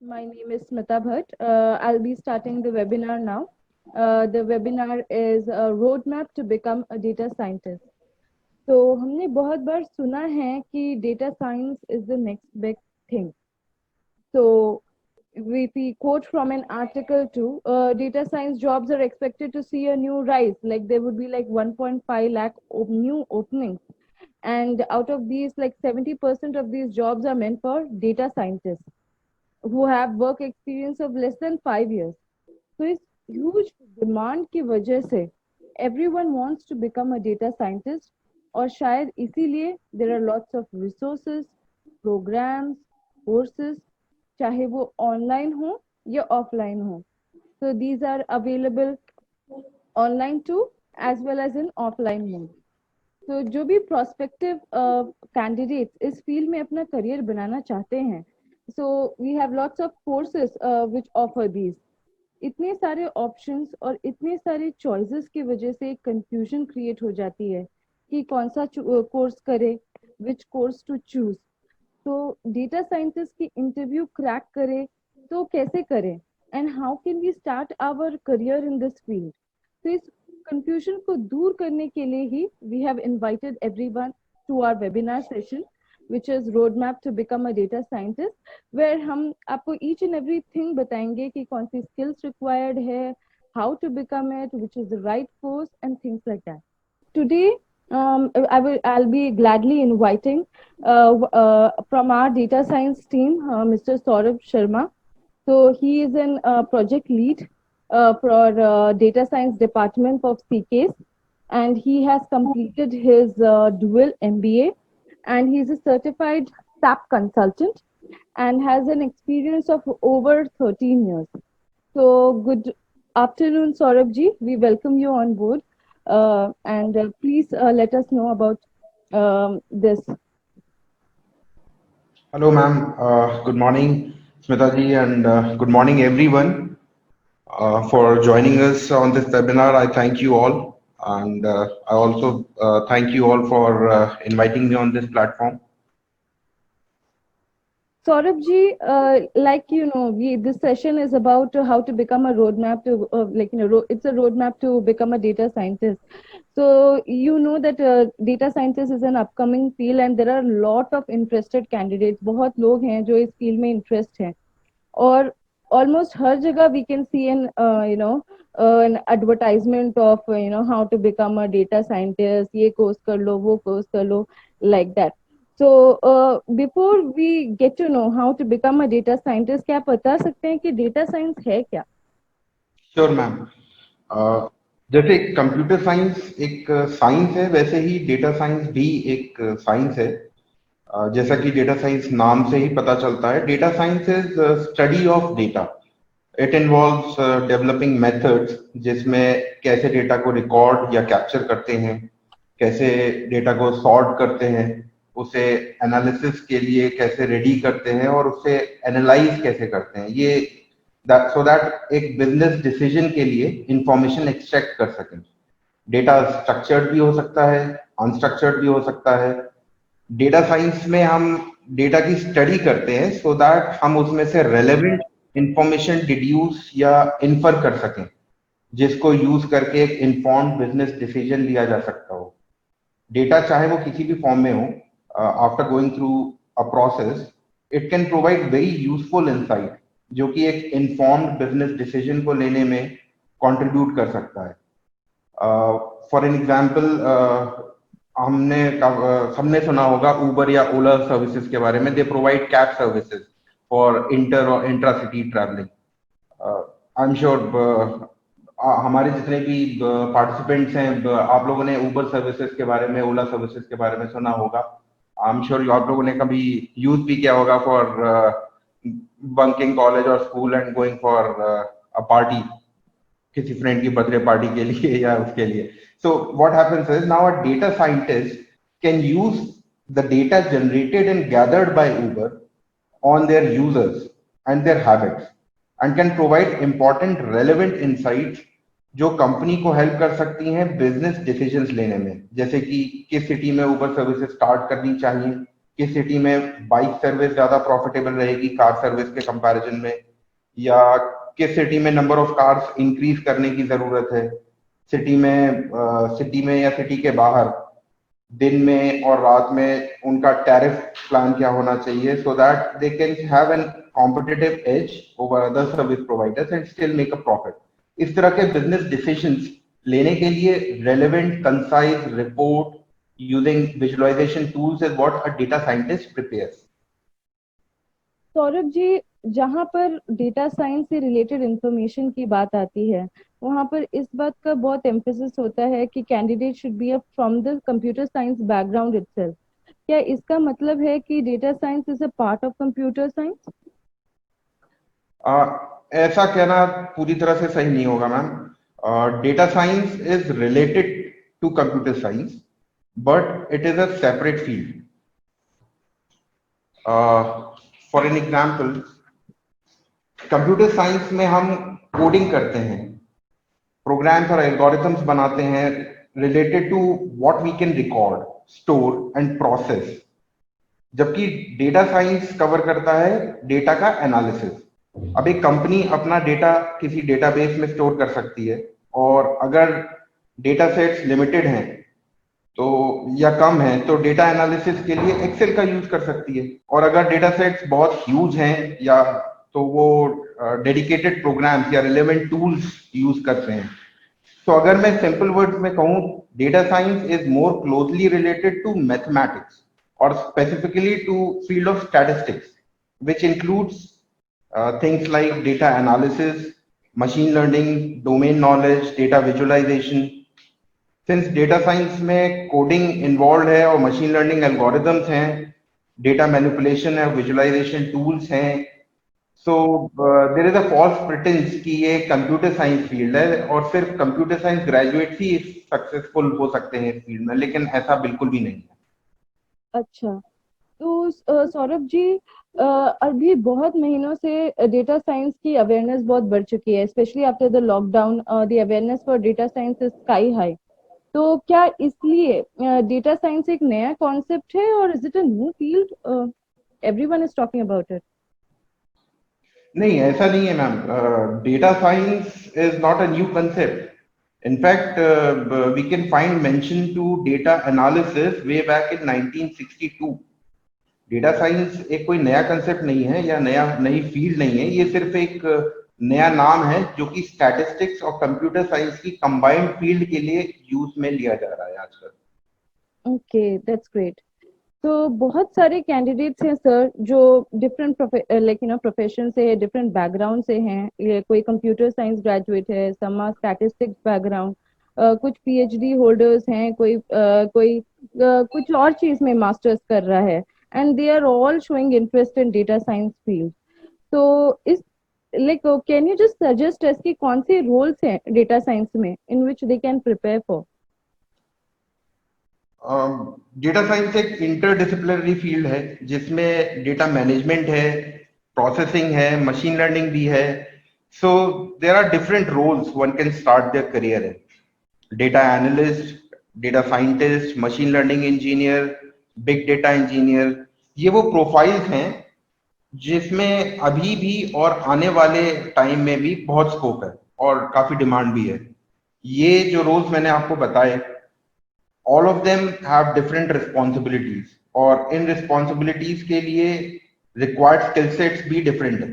My name is Smita Bhatt. I'll be starting the webinar now. The webinar is a roadmap to become a data scientist. तो हमने बहुत बार सुना है कि data science is the next big thing. So we quote from an article too, data science jobs are expected to see a new rise. Like there would be like 1.5 lakh new openings. And out of these, like 70% of these jobs are meant for data scientists who have work experience of less than 5 years. तो इस huge demand की वजह से everyone wants to become a data scientist और शायद इसीलिए there are lots of resources programs courses चाहे वो ऑनलाइन हो या ऑफलाइन हो so these are available online too as well as in offline mode. तो जो भी प्रोस्पेक्टिव कैंडिडेट्स इस फील्ड में अपना करियर बनाना चाहते हैं so we have lots of courses which offer these इतने सारे ऑप्शंस और इतने सारे चॉइसेस की वजह से एक कंफ्यूजन क्रिएट हो जाती है कि कौन सा कोर्स करे विच कोर्स टू चूज तो डेटा साइंटिस्ट की इंटरव्यू क्रैक करे तो कैसे करें and how can we start our career in this field तो इस कंफ्यूजन को दूर करने के लिए ही we have invited everyone to our webinar session which is roadmap to become a data scientist where हम आपको each and everything बताएंगे कि कौन सी skills required है how to become it which is the right course and things like that today I'll be gladly inviting from our data science team Mr. Saurabh Sharma so he is an project lead for data science department of CKS and he has completed his dual MBA and he is a certified SAP consultant and has an experience of over 13 years. So good afternoon, Saurabh ji. We welcome you on board and please let us know about this. Hello, ma'am. Good morning, Smita ji, and good morning, everyone, for joining us on this webinar. I thank you all, and I also thank you all for inviting me on this platform. Saurabh ji, like this session is about how to become a roadmap to, it's a roadmap to become a data scientist. So you know that data scientist is an upcoming field, and there are a lot of interested candidates. बहुत लोग हैं जो इस field में interest हैं, और almost हर जगह we can see an advertisement of how to become a data scientist. ये course कर लो, वो course कर लो, like that. So before we get to know how to become a data scientist, क्या आप बता सकते हैं कि data science है क्या? Sure, ma'am. जैसे कंप्यूटर साइंस एक साइंस है, वैसे ही डेटा साइंस भी एक साइंस है. जैसा कि डेटा साइंस नाम से ही पता चलता है, data science is study of data. It involves developing methods जिसमें कैसे डेटा को रिकॉर्ड या कैप्चर करते हैं, कैसे डेटा को सॉर्ट करते हैं, उसे एनालिसिस के लिए कैसे रेडी करते हैं और उसे एनालाइज कैसे करते हैं, ये सो दैट एक बिजनेस डिसीजन के लिए इंफॉर्मेशन एक्सट्रैक्ट कर सकें. डेटा स्ट्रक्चर्ड भी हो सकता है, अनस्ट्रक्चर्ड भी हो सकता है. डेटा साइंस में हम डेटा की स्टडी करते हैं सो दैट हम उसमें से रेलेवेंट इंफॉर्मेशन डिड्यूस या इन्फर कर सकें, जिसको यूज करके एक इन्फॉर्म्ड बिजनेस डिसीजन लिया जा सकता हो. डेटा चाहे वो किसी भी फॉर्म में हो, after going through a process, it can provide very useful insight जो कि एक इन्फॉर्म्ड बिजनेस डिसीजन को लेने में कंट्रीब्यूट कर सकता है. फॉर एन एग्जाम्पल, हमने सबने सुना होगा उबर या ओला सर्विसेज के बारे में. They provide cab services for inter और intra city travelling. I am sure हमारे जितने भी पार्टिसिपेंट्स हैं, आप लोगों ने उबर सर्विसेज के बारे में, ओला सर्विसेज के बारे में सुना होगा. आई एम श्योर आप लोगों ने कभी यूज भी किया होगा फॉर बंकिंग कॉलेज और school and going for a party, किसी फ्रेंड की बर्थडे पार्टी के लिए या उसके लिए. So what happens is now a data scientist can use the data generated and gathered by Uber on their users and their habits and can provide important relevant insights जो company को help कर सकती हैं business decisions लेने में. जैसे कि किस सिटी में उबर सर्विसेज स्टार्ट करनी चाहिए, किस सिटी में बाइक सर्विस ज्यादा प्रॉफिटेबल रहेगी कार सर्विस के कंपैरिजन में, या किस सिटी में नंबर ऑफ कार्स इंक्रीज करने की जरूरत है, सिटी में या सिटी के बाहर, दिन में और रात में उनका टैरिफ प्लान क्या होना चाहिए, so that they can have an competitive edge over other service providers and still make a profit. इस तरह के बिजनेस डिसीजंस लेने के लिए relevant concise report using visualisation tools is what a data scientist prepares. Saurabh ji, जहाँ पर data science से related information की बात आती है, वहाँ पर इस बात का बहुत एम्फेसिस होता है कि candidate should be from the computer science background itself. क्या इसका मतलब है कि data science is a part of computer science? ऐसा कहना पूरी तरह से सही नहीं होगा ma'am. Data science is related to computer science but it is a separate field. For an example, computer science में हम कोडिंग करते हैं, प्रोग्राम्स और एल्गोरिथम्स बनाते हैं related to what we can record, store and process, जबकि data science cover करता है डेटा का एनालिसिस। अब एक कंपनी अपना डेटा किसी डेटाबेस में स्टोर कर सकती है, और अगर डेटा सेट्स लिमिटेड हैं तो या कम है तो डेटा एनालिसिस के लिए एक्सेल का यूज कर सकती है, और अगर डेटा सेट्स बहुत ह्यूज हैं या तो वो डेडिकेटेड प्रोग्राम्स या रिलेवेंट टूल्स यूज करते हैं। तो अगर मैं सिंपल वर्ड्स में कहूँ, data science is more closely related to mathematics और specifically to field of statistics, which includes things like data analysis, machine learning, domain knowledge, data visualization. Since data science में coding involve है और machine learning algorithms हैं, data manipulation है, visualization tools हैं, so there is a false pretence कि ये computer science field है और सिर्फ कंप्यूटर साइंस ग्रेजुएट ही सक्सेसफुल हो सकते हैं इस फील्ड में, लेकिन ऐसा बिल्कुल भी नहीं है। अच्छा, तो सौरभ जी, अभी बहुत महीनों से डेटा साइंस की अवेयरनेस बहुत बढ़ चुकी है, specially after the lockdown the awareness for data science is sky high. तो क्या इसलिए डेटा साइंस एक नया कॉन्सेप्ट है, और is it a new field everyone is talking about it? नहीं, ऐसा नहीं है ma'am. Data science is not a new concept. In fact we can find mention to data analysis way back in 1962। Data science एक कोई नया concept नहीं है या नई फील्ड नहीं है, ये सिर्फ एक नया नाम है जो कि स्टैटिस्टिक्स और कंप्यूटर साइंस की कंबाइंड फील्ड के लिए यूज में लिया जा रहा है आजकल। Okay, that's great. तो बहुत सारे कैंडिडेट्स हैं सर, जो डिफरेंट लाइक प्रोफेशन से है, डिफरेंट बैकग्राउंड से हैं। ये कोई कंप्यूटर साइंस ग्रेजुएट है, सम स्टैटिस्टिक्स बैकग्राउंड, कुछ पीएचडी होल्डर्स हैं, कोई कुछ और चीज में मास्टर्स कर रहा है, and they are all showing interest in data science field. तो इस like can you just suggest us कि कौन से रोल्स हैं डेटा साइंस में in which they can prepare for? Data science एक इंटरडिसिप्लिनरी फील्ड है जिसमें डेटा मैनेजमेंट है, प्रोसेसिंग है, मशीन लर्निंग भी है। So there are different roles one can start their career in. Data analyst, data scientist, machine learning engineer, big data engineer, ये वो profiles हैं जिसमें अभी भी और आने वाले टाइम में भी बहुत स्कोप है और काफी डिमांड भी है। ये जो रोल्स मैंने आपको बताए, all of them have different responsibilities, और इन रिस्पॉन्सिबिलिटीज के लिए रिक्वायर्ड स्किल सेट्स भी डिफरेंट है।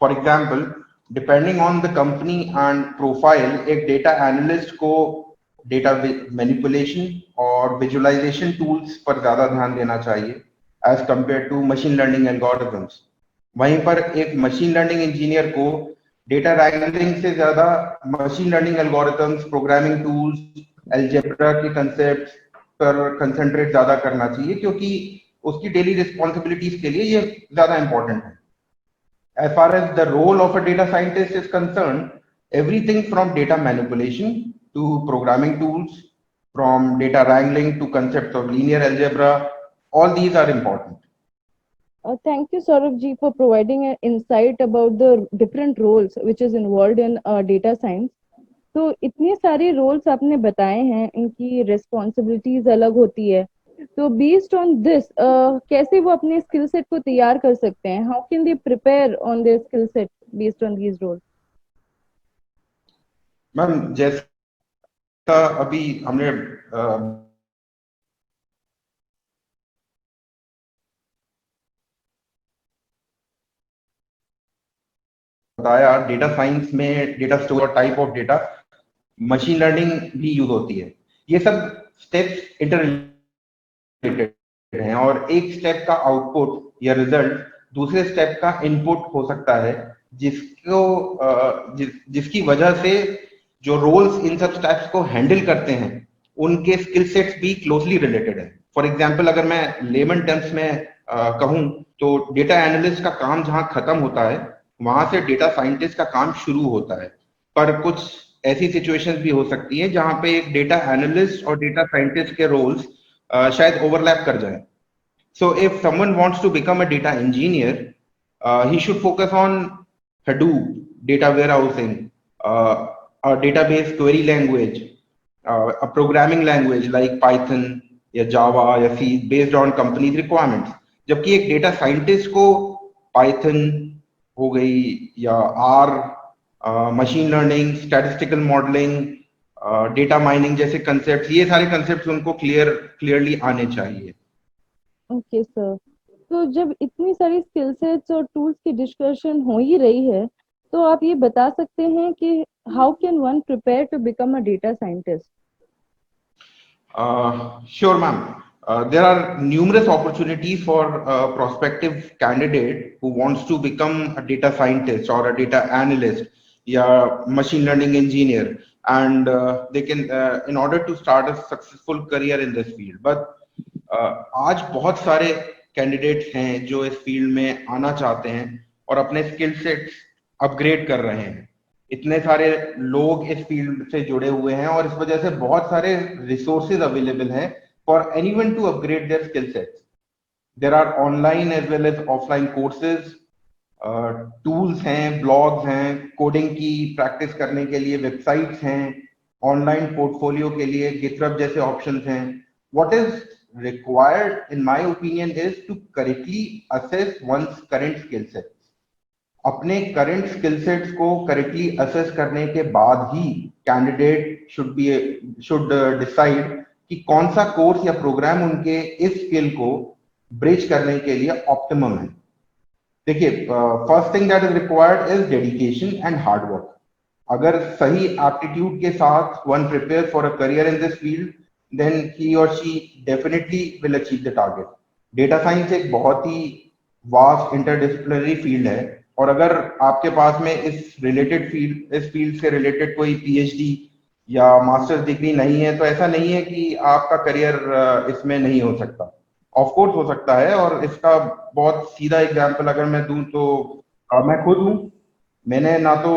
For example, depending on the company and profile, एक डेटा एनालिस्ट को डेटा मैनिपुलेशन और विजुअलाइजेशन टूल्स पर ज्यादा ध्यान देना चाहिए as compare to machine learning algorithms. वहीं पर एक मशीन लर्निंग इंजीनियर को डेटा रैंगलिंग से ज्यादा machine learning algorithms, programming tools, algebra के कंसेप्ट पर कंसंट्रेट ज्यादा करना चाहिए, क्योंकि उसकी डेली रिस्पॉन्सिबिलिटीज के लिए ये ज्यादा इंपॉर्टेंट है। As far as the role of a data scientist is concerned, everything from data manipulation to programming tools, from data wrangling to concepts of linear algebra, all these are important. Thank you, Saurabh ji, for providing an insight about the different roles which is involved in data science. तो इतने सारे roles आपने बताए हैं, इनकी responsibilities अलग होती है, तो बेस्ड ऑन दिस कैसे वो अपने स्किल सेट को तैयार कर सकते हैं? How can they prepare on their skill set based on these role? Ma'am जैसा अभी हमने बताया, डेटा साइंस में data store, type of data, machine learning भी यूज होती है। ये सब स्टेप्स इंटर रिलेटेड हैं और एक स्टेप का आउटपुट या रिजल्ट दूसरे स्टेप का इनपुट हो सकता है, जिसकी वजह से जो रोल्स इन सब स्टेप्स को हैंडल करते हैं उनके स्किल सेट्स भी क्लोजली रिलेटेड है। फॉर एग्जांपल अगर मैं लेमन टर्म्स में कहूं तो डेटा एनालिस्ट का काम जहां खत्म होता है वहां से डेटा साइंटिस्ट का काम शुरू होता है। पर कुछ ऐसी सिचुएशंस भी हो सकती है जहां पे एक डेटा एनालिस्ट और डेटा साइंटिस्ट के रोल्स शायद ओवरलैप कर जाए। So if someone wants to become a data engineer, he should focus on Hadoop, data warehousing, a database query language, a programming language like Python या Java या C based on company's requirements. जबकि एक data scientist को Python हो गई या R, machine learning, statistical modeling, data mining जैसे concept, ये सारे कंसेप्ट उनको क्लियरली आने चाहिए। ओके सर, तो जब इतनी सारी स्किल सेट्स और टूल्स की डिस्कशन हो ही रही है, तो आप ये बता सकते हैं कि how can one prepare to become a data scientist? Sure, ma'am. There are numerous opportunities for a prospective candidate who wants to become a data scientist or a data analyst, yeah, machine learning engineer, and they can, in order to start a successful career in this field. But आज बहुत सारे candidates हैं जो इस field में आना चाहते हैं और अपने स्किल सेट्स अपग्रेड कर रहे हैं। इतने सारे लोग इस फील्ड से जुड़े हुए हैं और इस वजह से बहुत सारे रिसोर्सेज अवेलेबल हैं for anyone to upgrade their skill sets. There are online as well as offline courses, tools हैं, ब्लॉग्स हैं, कोडिंग की प्रैक्टिस करने के लिए वेबसाइट्स हैं, ऑनलाइन पोर्टफोलियो के लिए गिटहब जैसे ऑप्शंस हैं। What is required in my opinion is to correctly assess one's current skill sets. अपने करंट स्किल सेट्स को करेक्टली असेस करने के बाद ही कैंडिडेट शुड डिसाइड कि कौन सा कोर्स या प्रोग्राम उनके इस स्किल को ब्रिज करने के लिए ऑप्टिमम है। देखिए, first thing that is required is dedication and hard work. अगर सही एप्टीट्यूड के साथ one prepare for a career in this field, then he or she definitely will achieve the target. Data science एक बहुत ही vast interdisciplinary field है और अगर आपके पास में इस फील्ड से रिलेटेड कोई पीएचडी या मास्टर्स डिग्री नहीं है तो ऐसा नहीं है कि आपका करियर इसमें नहीं हो सकता। ऑफ कोर्स हो सकता है, और इसका बहुत सीधा एग्जांपल अगर मैं दूं तो मैं खुद हूं। मैंने ना तो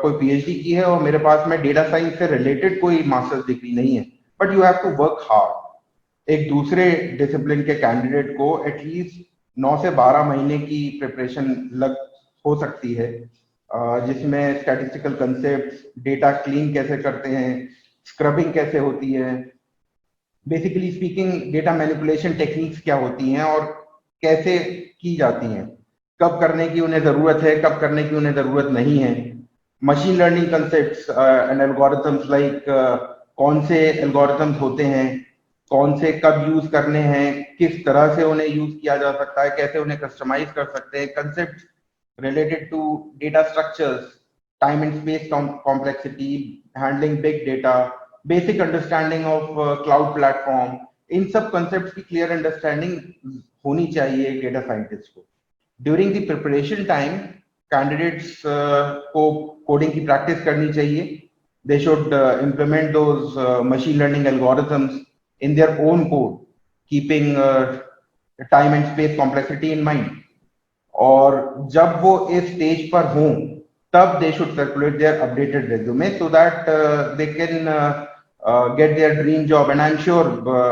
कोई पीएचडी की है और मेरे पास में डेटा साइंस से रिलेटेड कोई मास्टर्स डिग्री नहीं है, but you have to work hard. एक दूसरे डिसिप्लिन के कैंडिडेट को एटलीस्ट 9 से 12 महीने की प्रिपरेशन लग हो सकती है, जिसमें स्टैटिस्टिकल कंसेप्ट, डेटा क्लीन कैसे करते हैं, स्क्रबिंग कैसे होती है, basically speaking data manipulation techniques क्या होती हैं और कैसे की जाती हैं, कब करने की उन्हें जरूरत है, कब करने की उन्हें जरूरत नहीं है, machine learning concepts and algorithms like कौन से एल्गोरिथम्स होते हैं, कौन से कब यूज करने हैं, किस तरह से उन्हें यूज किया जा सकता है, कैसे उन्हें कस्टमाइज कर सकते हैं, concept related to data structures, time and space complexity, handling big data, basic understanding of cloud platform, इन सब concepts की clear understanding होनी चाहिए एक data scientist को। During the preparation time, candidates को coding की practice करनी चाहिए। They should implement those machine learning algorithms in their own code, keeping time and space complexity in mind. और जब वो इस स्टेज पर हों तब they should circulate their updated resume so that they can get their dream job, and I am sure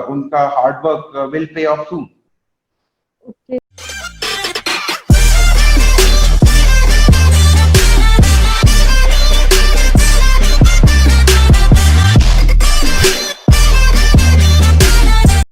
उनका hard work will pay off soon.